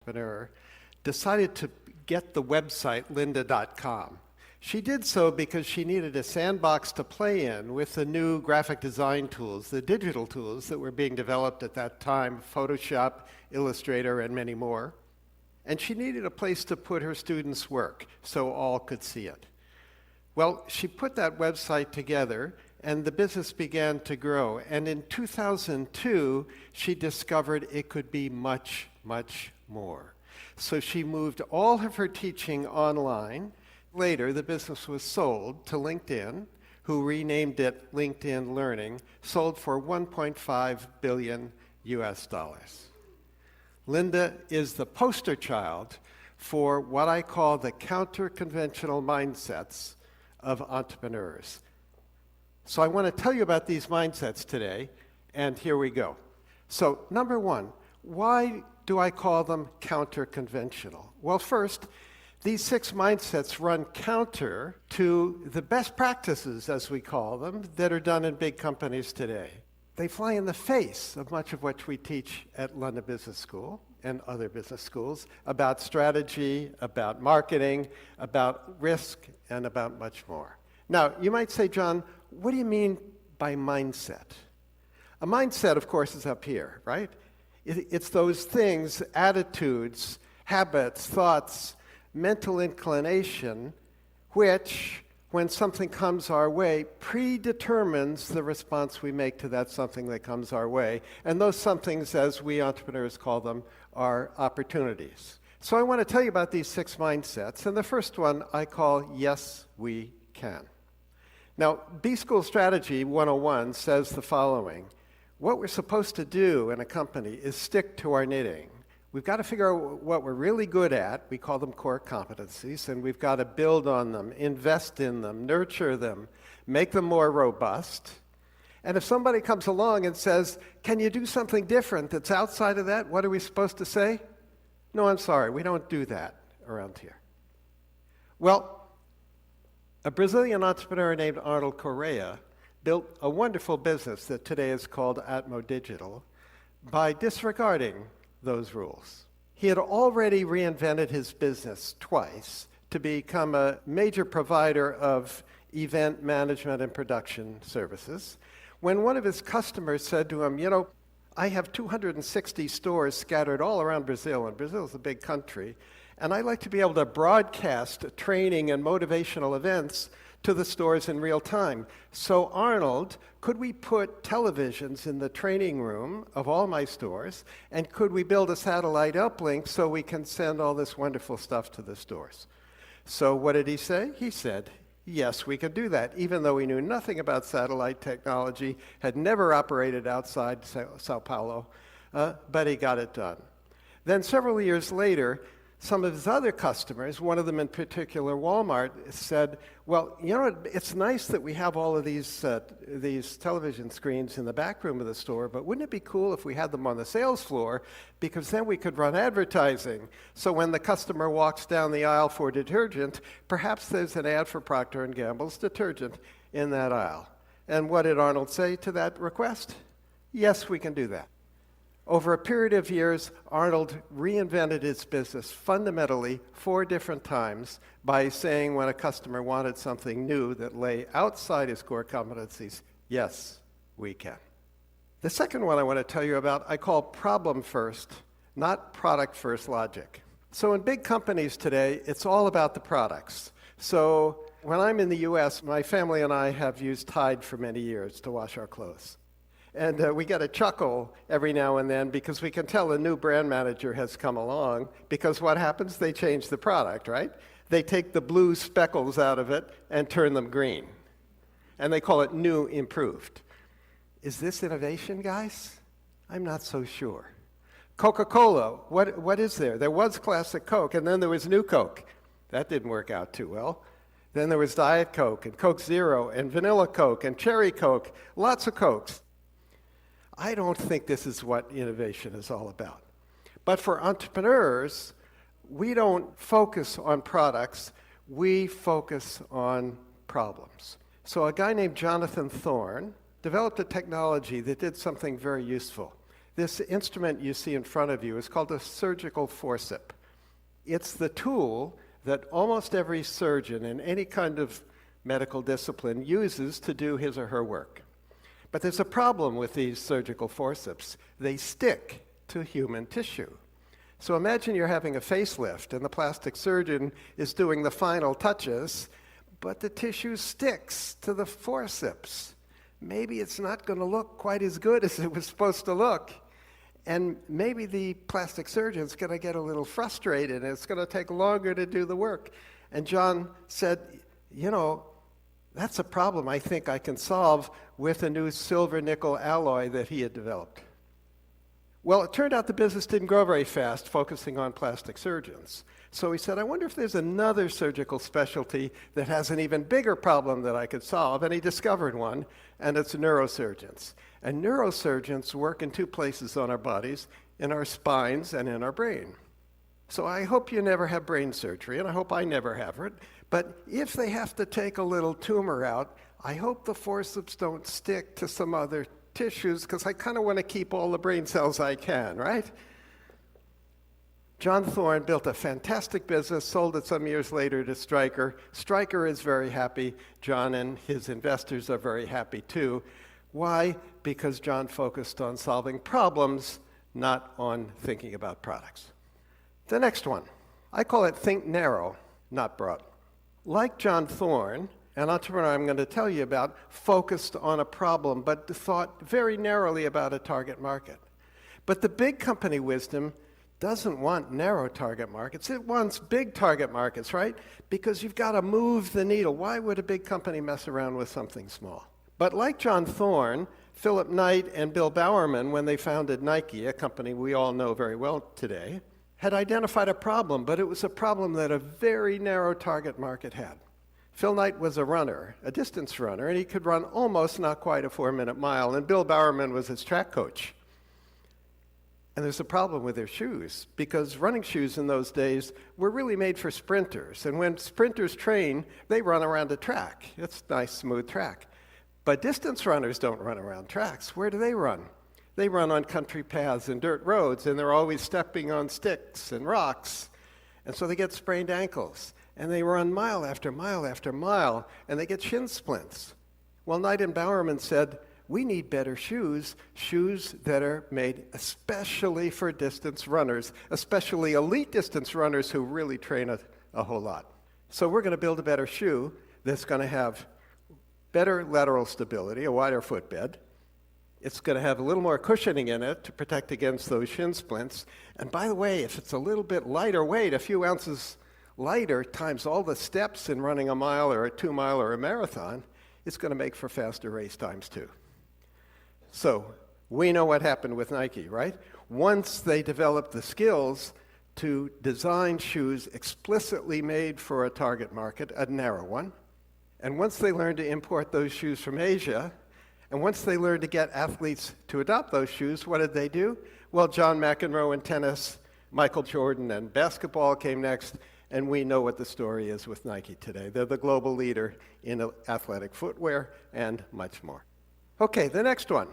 entrepreneur, decided to get the website lynda.com. She did so because she needed a sandbox to play in with the new graphic design tools, the digital tools that were being developed at that time, Photoshop, Illustrator, and many more. And she needed a place to put her students' work so all could see it. Well, she put that website together, and the business began to grow. And in 2002, she discovered it could be much, much more. So she moved all of her teaching online. Later, the business was sold to LinkedIn, who renamed it LinkedIn Learning, sold for $1.5 billion US dollars. Lynda is the poster child for what I call the counter-conventional mindsets of entrepreneurs. So I want to tell you about these mindsets today, and here we go. So number one, why do I call them counter-conventional? Well, first, these 6 mindsets run counter to the best practices, as we call them, that are done in big companies today. They fly in the face of much of what we teach at London Business School and other business schools about strategy, about marketing, about risk, and about much more. Now, you might say, John, what do you mean by mindset? A mindset, of course, is up here, right? It's those things, attitudes, habits, thoughts, mental inclination, which, when something comes our way, predetermines the response we make to that something that comes our way. And those somethings, as we entrepreneurs call them, are opportunities. So I want to tell you about these 6 mindsets. And the first one I call Yes, We Can. Now, B-School Strategy 101 says the following. What we're supposed to do in a company is stick to our knitting. We've got to figure out what we're really good at. We call them core competencies, and we've got to build on them, invest in them, nurture them, make them more robust. And if somebody comes along and says, can you do something different that's outside of that, what are we supposed to say? No, I'm sorry, we don't do that around here. Well, a Brazilian entrepreneur named Arnold Correa built a wonderful business that today is called Atmo Digital by disregarding those rules. He had already reinvented his business twice to become a major provider of event management and production services. When one of his customers said to him, you know, I have 260 stores scattered all around Brazil, and Brazil is a big country, and I'd like to be able to broadcast training and motivational events to the stores in real time. So Arnold, could we put televisions in the training room of all my stores, and could we build a satellite uplink so we can send all this wonderful stuff to the stores? So what did he say? He said, yes, we could do that, even though he knew nothing about satellite technology, had never operated outside Sao Paulo, but he got it done. Then several years later, some of his other customers, one of them in particular, Walmart, said, well, you know, it's nice that we have all of these television screens in the back room of the store, but wouldn't it be cool if we had them on the sales floor, because then we could run advertising. So when the customer walks down the aisle for detergent, perhaps there's an ad for Procter & Gamble's detergent in that aisle. And what did Arnold say to that request? Yes, we can do that. Over a period of years, Arnold reinvented his business fundamentally 4 different times by saying when a customer wanted something new that lay outside his core competencies, yes, we can. The second one I want to tell you about, I call problem first, not product first logic. So in big companies today, it's all about the products. So when I'm in the US, my family and I have used Tide for many years to wash our clothes. And we get a chuckle every now and then because we can tell a new brand manager has come along, because what happens? They change the product, right? They take the blue speckles out of it and turn them green. And they call it new improved. Is this innovation, guys? I'm not so sure. Coca-Cola, what is there? There was classic Coke, and then there was new Coke. That didn't work out too well. Then there was Diet Coke, and Coke Zero, and Vanilla Coke, and Cherry Coke, lots of Cokes. I don't think this is what innovation is all about. But for entrepreneurs, we don't focus on products, we focus on problems. So a guy named Jonathan Thorne developed a technology that did something very useful. This instrument you see in front of you is called a surgical forceps. It's the tool that almost every surgeon in any kind of medical discipline uses to do his or her work. But there's a problem with these surgical forceps. They stick to human tissue. So imagine you're having a facelift and the plastic surgeon is doing the final touches, but the tissue sticks to the forceps. Maybe it's not going to look quite as good as it was supposed to look. And maybe the plastic surgeon's going to get a little frustrated and it's going to take longer to do the work. And John said, you know, that's a problem I think I can solve with a new silver-nickel alloy that he had developed. Well, it turned out the business didn't grow very fast, focusing on plastic surgeons. So he said, I wonder if there's another surgical specialty that has an even bigger problem that I could solve. And he discovered one, and it's neurosurgeons. And neurosurgeons work in two places on our bodies, in our spines and in our brain. So I hope you never have brain surgery, and I hope I never have it. But if they have to take a little tumor out, I hope the forceps don't stick to some other tissues, because I kind of want to keep all the brain cells I can, right? John Thorne built a fantastic business, sold it some years later to Stryker. Stryker is very happy. John and his investors are very happy too. Why? Because John focused on solving problems, not on thinking about products. The next one, I call it think narrow, not broad. Like John Thorne, an entrepreneur I'm going to tell you about focused on a problem, but thought very narrowly about a target market. But the big company wisdom doesn't want narrow target markets. It wants big target markets, right? Because you've got to move the needle. Why would a big company mess around with something small? But like John Thorne, Philip Knight and Bill Bowerman, when they founded Nike, a company we all know very well today, had identified a problem, but it was a problem that a very narrow target market had. Phil Knight was a runner, a distance runner, and he could run almost not quite a 4-minute mile, and Bill Bowerman was his track coach. And there's a problem with their shoes, because running shoes in those days were really made for sprinters. And when sprinters train, they run around a track. It's a nice, smooth track. But distance runners don't run around tracks. Where do they run? They run on country paths and dirt roads, and they're always stepping on sticks and rocks. And so they get sprained ankles. And they run mile after mile after mile, and they get shin splints. Well, Knight and Bowerman said, we need better shoes, shoes that are made especially for distance runners, especially elite distance runners who really train a whole lot. So we're going to build a better shoe that's going to have better lateral stability, a wider footbed. It's going to have a little more cushioning in it to protect against those shin splints. And by the way, if it's a little bit lighter weight, a few ounces lighter times all the steps in running a mile or a 2-mile or a marathon, it's going to make for faster race times too. So we know what happened with Nike, right? Once they developed the skills to design shoes explicitly made for a target market, a narrow one, and once they learned to import those shoes from Asia, and once they learned to get athletes to adopt those shoes, what did they do? Well, John McEnroe in tennis, Michael Jordan and basketball came next, and we know what the story is with Nike today. They're the global leader in athletic footwear and much more. Okay, the next one,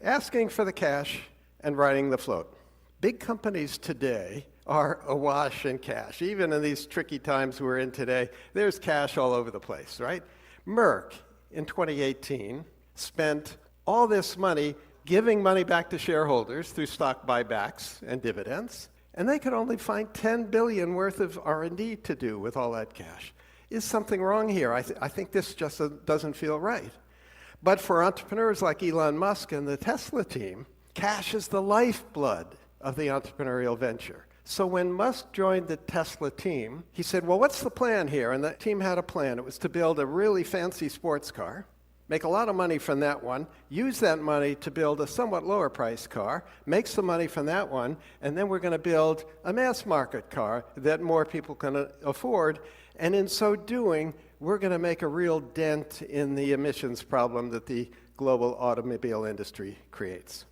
asking for the cash and riding the float. Big companies today are awash in cash. Even in these tricky times we're in today, there's cash all over the place, right? Merck, in 2018, spent all this money giving money back to shareholders through stock buybacks and dividends, and they could only find $10 billion worth of R&D to do with all that cash. Is something wrong here? I think this just doesn't feel right. But for entrepreneurs like Elon Musk and the Tesla team, cash is the lifeblood of the entrepreneurial venture. So when Musk joined the Tesla team, he said, well, what's the plan here? And the team had a plan. It was to build a really fancy sports car, make a lot of money from that one, use that money to build a somewhat lower priced car, make some money from that one, and then we're going to build a mass market car that more people can afford. And in so doing, we're going to make a real dent in the emissions problem that the global automobile industry creates.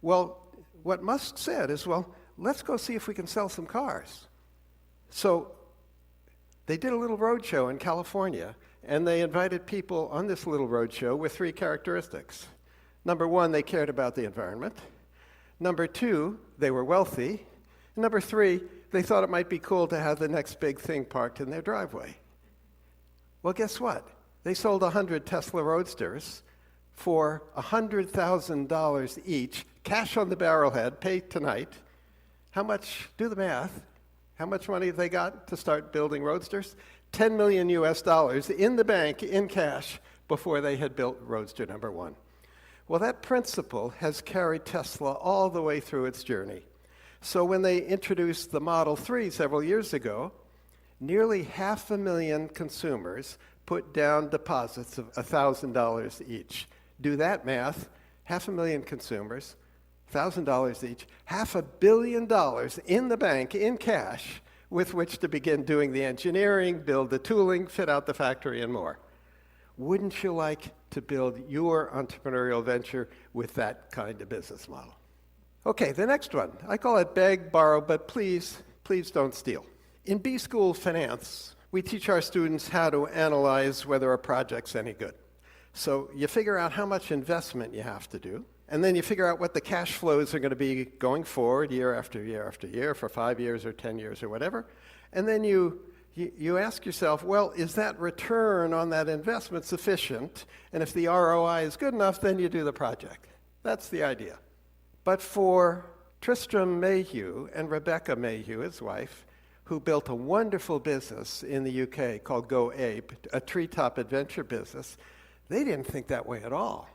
Well, what Musk said is, well, let's go see if we can sell some cars. So they did a little roadshow in California, and they invited people on this little roadshow with 3 characteristics. Number 1, they cared about the environment. Number 2, they were wealthy. And number 3, they thought it might be cool to have the next big thing parked in their driveway. Well, guess what? They sold 100 Tesla Roadsters for $100,000 each, cash on the barrelhead, pay tonight. How much, do the math, how much money they got to start building Roadsters? $10 million in the bank, in cash, before they had built Roadster number 1. Well, that principle has carried Tesla all the way through its journey. So when they introduced the Model 3 several years ago, nearly 500,000 consumers put down deposits of $1,000 each. Do that math, 500,000 consumers, $1,000 each, $500 million in the bank, in cash, with which to begin doing the engineering, build the tooling, fit out the factory, and more. Wouldn't you like to build your entrepreneurial venture with that kind of business model? Okay, the next one. I call it beg, borrow, but please don't steal. In B-School Finance, we teach our students how to analyze whether a project's any good. So you figure out how much investment you have to do, and then you figure out what the cash flows are going to be going forward year after year after year for 5 years or 10 years or whatever. And then you ask yourself, well, is that return on that investment sufficient? And if the ROI is good enough, then you do the project. That's the idea. But for Tristram Mayhew and Rebecca Mayhew, his wife, who built a wonderful business in the UK called Go Ape, a treetop adventure business, they didn't think that way at all.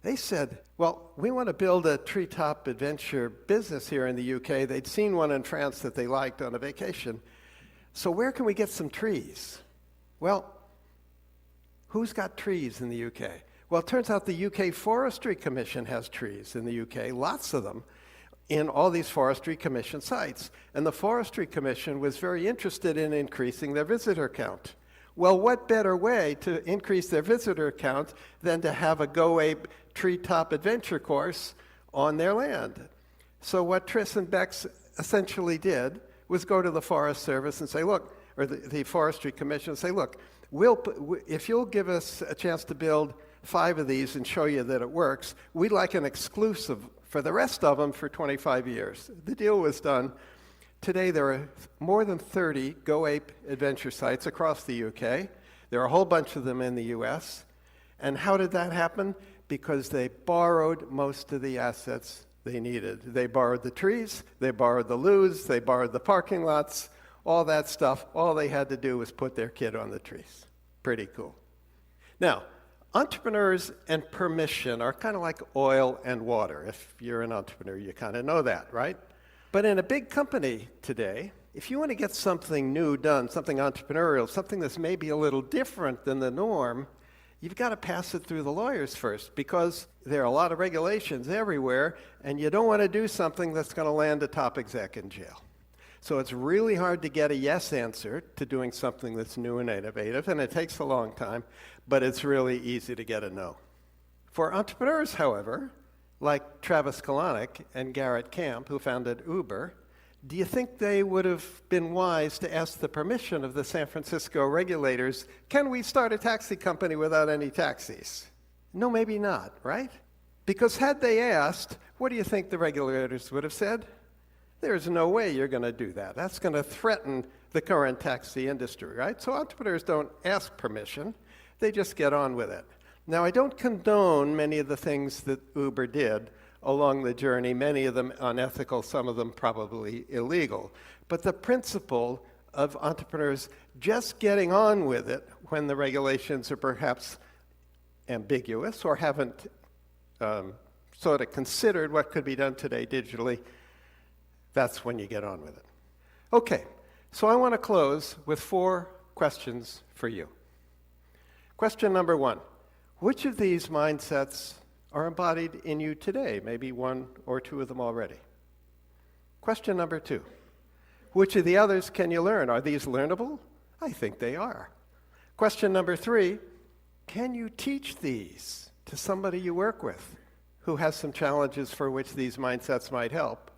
They said, well, we want to build a treetop adventure business here in the UK. They'd seen one in France that they liked on a vacation. So where can we get some trees? Well, who's got trees in the UK? Well, it turns out the UK Forestry Commission has trees in the UK, lots of them, in all these Forestry Commission sites. And the Forestry Commission was very interested in increasing their visitor count. Well, what better way to increase their visitor count than to have a Go Ape treetop adventure course on their land? So what Tris and Bex essentially did was go to the Forest Service and say, look, or the Forestry Commission and say, look, if you'll give us a chance to build 5 of these and show you that it works, we'd like an exclusive for the rest of them for 25 years. The deal was done. Today there are more than 30 Go Ape adventure sites across the UK. There are a whole bunch of them in the US. And how did that happen? Because they borrowed most of the assets they needed. They borrowed the trees, they borrowed the loos, they borrowed the parking lots, all that stuff. All they had to do was put their kid on the trees. Pretty cool. Now, entrepreneurs and permission are kind of like oil and water. If you're an entrepreneur, you kind of know that, right? But in a big company today, if you want to get something new done, something entrepreneurial, something that's maybe a little different than the norm, you've got to pass it through the lawyers first, because there are a lot of regulations everywhere, and you don't want to do something that's going to land a top exec in jail. So it's really hard to get a yes answer to doing something that's new and innovative, and it takes a long time, but it's really easy to get a no. For entrepreneurs, however, like Travis Kalanick and Garrett Camp, who founded Uber, do you think they would have been wise to ask the permission of the San Francisco regulators, can we start a taxi company without any taxis? No, maybe not, right? Because had they asked, what do you think the regulators would have said? There's no way you're going to do that. That's going to threaten the current taxi industry, right? So entrepreneurs don't ask permission. They just get on with it. Now, I don't condone many of the things that Uber did along the journey, many of them unethical, some of them probably illegal. But the principle of entrepreneurs just getting on with it when the regulations are perhaps ambiguous or haven't sort of considered what could be done today digitally, that's when you get on with it. Okay, so I want to close with 4 questions for you. Question number 1. Which of these mindsets are embodied in you today? Maybe 1 or 2 of them already. Question number 2. Which of the others can you learn? Are these learnable? I think they are. Question number 3. Can you teach these to somebody you work with who has some challenges for which these mindsets might help?